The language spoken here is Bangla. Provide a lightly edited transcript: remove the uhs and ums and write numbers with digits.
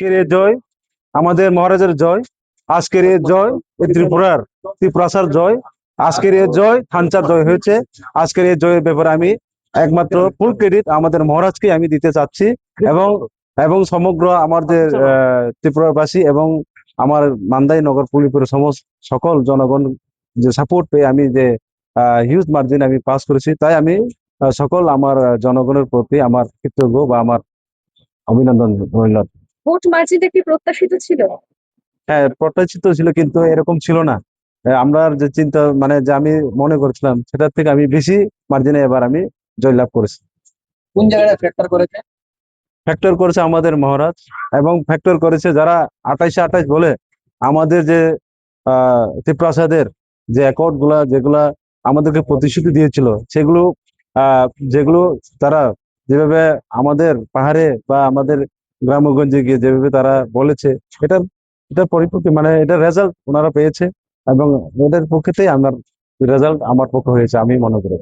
আজকের এই জয় আমাদের মহারাজের জয়, আজকের এই জয় এই ত্রিপুরাসার জয়, আজকের এই জয় থানচার জয় হয়েছে। আজকের এই জয়ের ব্যাপারে আমি একমাত্র ফুল ক্রেডিট আমাদের মহারাজকে আমি দিতে চাচ্ছি, এবং এবং সমগ্র আমাদের ত্রিপুরাবাসী এবং আমার মান্দাই নগর পুলিপুরের সমস্ত সকল জনগণ যে সাপোর্ট পেয়ে আমি যে হিউজ মার্জিন আমি পাস করেছি, তাই আমি সকল আমার জনগণের প্রতি আমার কৃতজ্ঞ বা আমার অভিনন্দন রইল। ভোট মার্জিনটা কি প্রত্যাশিত ছিল? হ্যাঁ, প্রত্যাশিত ছিল, কিন্তু এরকম ছিল না। আমরা যে চিন্তা মানে যে আমি মনে করছিলাম সেটার থেকে আমি বেশি মার্জিনে এবার আমি জয়লাভ করেছি। কোন জায়গায় ফ্যাক্টর করেছে? ফ্যাক্টর করেছে আমাদের মহারাজ, এবং ফ্যাক্টর করেছে যারা 28-28 বলে আমাদের যে ত্রিপ্রাসাদের যে অ্যাকর্ড গুলা যেগুলা আমাদেরকে প্রতিশ্রুতি দিয়েছিল, সেগুলো যেগুলো তারা যেভাবে আমাদের পাহাড়ে বা আমাদের গ্রামগঞ্জে গিয়ে যেভাবে তারা বলেছে, এটা এটা পরিপক্ষ মানে এটা রেজাল্ট ওনারা পেয়েছে, এবং ওদের পক্ষেতেই আমার রেজাল্ট আমার পক্ষে হয়েছে আমি মনে করি।